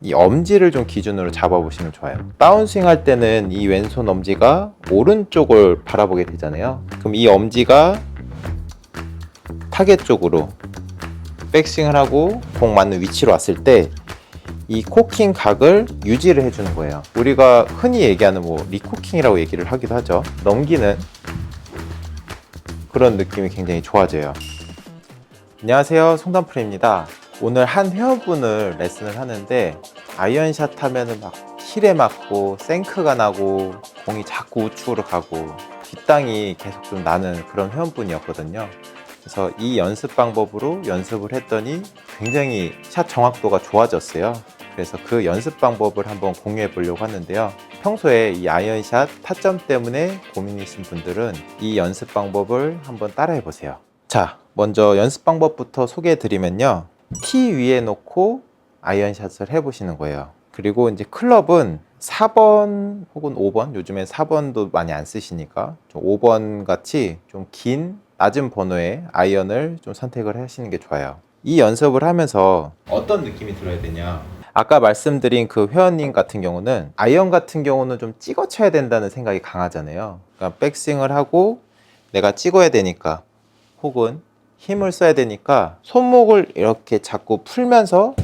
이 엄지를 좀 기준으로 잡아보시면 좋아요. 다운스윙 할 때는 이 왼손 엄지가 오른쪽을 바라보게 되잖아요. 그럼 이 엄지가 타겟 쪽으로 백스윙을 하고 공 맞는 위치로 왔을 때 이 코킹 각을 유지를 해주는 거예요. 우리가 흔히 얘기하는 리코킹이라고 얘기를 하기도 하죠. 넘기는 그런 느낌이 굉장히 좋아져요. 안녕하세요, 송단프로입니다. 오늘 한 회원분을 레슨을 하는데 아이언샷 하면은 막 힐에 맞고 생크가 나고 공이 자꾸 우측으로 가고 뒷땅이 계속 좀 나는 그런 회원분이었거든요. 그래서 이 연습 방법으로 연습을 했더니 굉장히 샷 정확도가 좋아졌어요. 그래서 그 연습 방법을 한번 공유해 보려고 하는데요. 평소에 이 아이언샷 타점 때문에 고민이신 분들은 이 연습 방법을 한번 따라해 보세요. 자, 먼저 연습 방법부터 소개해 드리면요. 티 위에 놓고 아이언샷을 해 보시는 거예요. 그리고 이제 클럽은 4번 혹은 5번, 요즘엔 4번도 많이 안 쓰시니까 좀 5번 같이 좀 긴 낮은 번호의 아이언을 좀 선택을 하시는 게 좋아요. 이 연습을 하면서 어떤 느낌이 들어야 되냐, 아까 말씀드린 그 회원님 같은 경우는 아이언 같은 경우는 좀 찍어 쳐야 된다는 생각이 강하잖아요. 그러니까 백스윙을 하고 내가 찍어야 되니까 혹은 힘을 써야 되니까 손목을 이렇게 자꾸 풀면서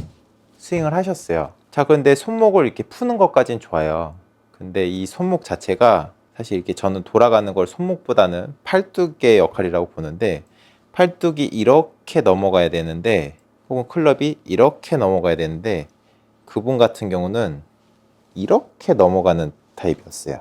스윙을 하셨어요. 자, 그런데 손목을 이렇게 푸는 것까진 좋아요. 근데 이 손목 자체가 사실 이렇게 저는 돌아가는 걸 손목보다는 팔뚝의 역할이라고 보는데, 팔뚝이 이렇게 넘어가야 되는데 혹은 클럽이 이렇게 넘어가야 되는데 그분 같은 경우는 이렇게 넘어가는 타입이었어요.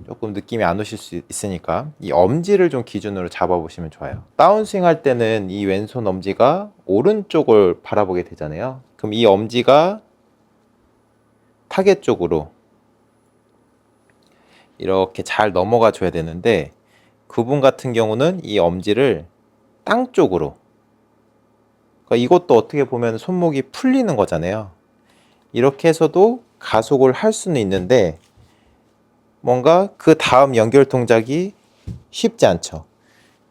조금 느낌이 안 오실 수 있으니까 이 엄지를 좀 기준으로 잡아보시면 좋아요. 다운스윙 할 때는 이 왼손 엄지가 오른쪽을 바라보게 되잖아요. 그럼 이 엄지가 타겟 쪽으로 이렇게 잘 넘어가 줘야 되는데 그분 같은 경우는 이 엄지를 땅 쪽으로, 그러니까 이것도 어떻게 보면 손목이 풀리는 거잖아요. 이렇게 해서도 가속을 할 수는 있는데 뭔가 그 다음 연결 동작이 쉽지 않죠.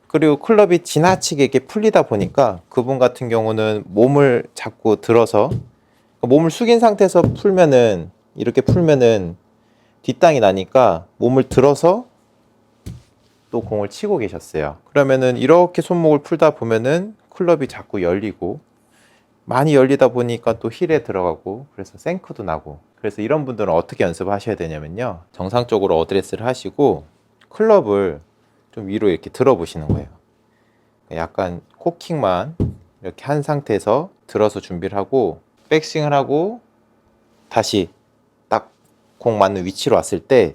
그리고 클럽이 지나치게 이렇게 풀리다 보니까 그분 같은 경우는 몸을 자꾸 들어서, 몸을 숙인 상태에서 풀면은, 이렇게 풀면은 뒷땅이 나니까 몸을 들어서 또 공을 치고 계셨어요. 그러면은 이렇게 손목을 풀다 보면은 클럽이 자꾸 열리고, 많이 열리다 보니까 또 힐에 들어가고, 그래서 생크도 나고. 그래서 이런 분들은 어떻게 연습하셔야 되냐면요, 정상적으로 어드레스를 하시고 클럽을 좀 위로 이렇게 들어 보시는 거예요. 약간 코킹만 이렇게 한 상태에서 들어서 준비를 하고 백스윙을 하고 다시 딱 공 맞는 위치로 왔을 때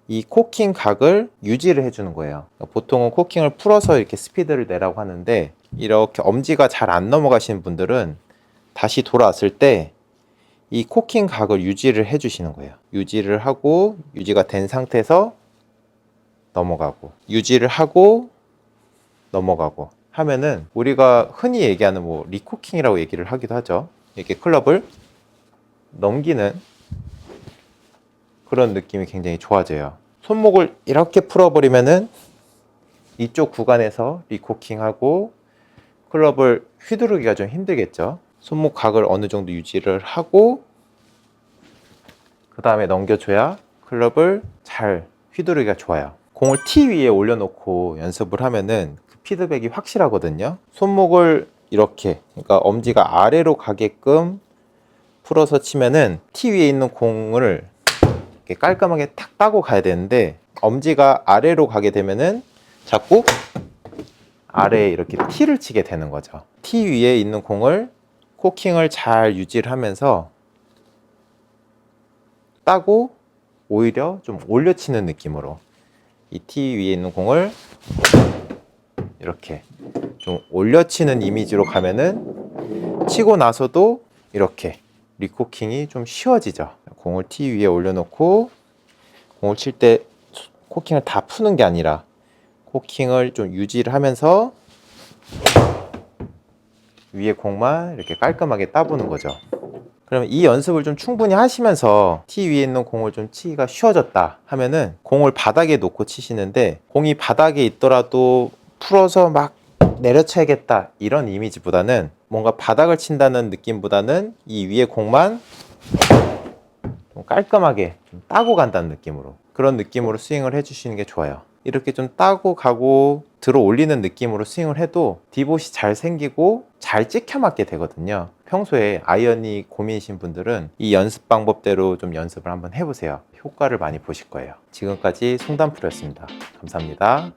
이 코킹 각을 유지를 해주는 거예요. 보통은 코킹을 풀어서 이렇게 스피드를 내라고 하는데, 이렇게 엄지가 잘 안 넘어가시는 분들은 다시 돌아왔을 때 이 코킹 각을 유지를 해주시는 거예요. 유지를 하고 유지가 된 상태에서 넘어가고, 유지를 하고 넘어가고 하면은 우리가 흔히 얘기하는 리코킹이라고 얘기를 하기도 하죠. 이렇게 클럽을 넘기는 그런 느낌이 굉장히 좋아져요. 손목을 이렇게 풀어버리면은 이쪽 구간에서 리코킹하고 클럽을 휘두르기가 좀 힘들겠죠. 손목 각을 어느 정도 유지를 하고 그 다음에 넘겨줘야 클럽을 잘 휘두르기가 좋아요. 공을 티 위에 올려놓고 연습을 하면은 그 피드백이 확실하거든요. 손목을 이렇게, 그러니까 엄지가 아래로 가게끔 풀어서 치면은 티 위에 있는 공을 이렇게 깔끔하게 탁 따고 가야 되는데, 엄지가 아래로 가게 되면은 자꾸 아래에 이렇게 티를 치게 되는 거죠. 티 위에 있는 공을 코킹을 잘 유지를 하면서 따고 오히려 좀 올려치는 느낌으로 이 티 위에 있는 공을 이렇게 좀 올려치는 이미지로 가면은 치고 나서도 이렇게 리코킹이 좀 쉬워지죠. 공을 티 위에 올려놓고 공을 칠 때 코킹을 다 푸는 게 아니라 코킹을 좀 유지를 하면서 위에 공만 이렇게 깔끔하게 따보는 거죠. 그러면 이 연습을 좀 충분히 하시면서 티 위에 있는 공을 좀 치기가 쉬워졌다 하면은 공을 바닥에 놓고 치시는데, 공이 바닥에 있더라도 풀어서 막 내려쳐야겠다 이런 이미지보다는, 뭔가 바닥을 친다는 느낌보다는 이 위에 공만 좀 깔끔하게 좀 따고 간다는 느낌으로, 그런 느낌으로 스윙을 해주시는 게 좋아요. 이렇게 좀 따고 가고 들어 올리는 느낌으로 스윙을 해도 디봇이 잘 생기고 잘 찍혀 맞게 되거든요. 평소에 아이언이 고민이신 분들은 이 연습 방법대로 좀 연습을 한번 해보세요. 효과를 많이 보실 거예요. 지금까지 송단프로였습니다. 감사합니다.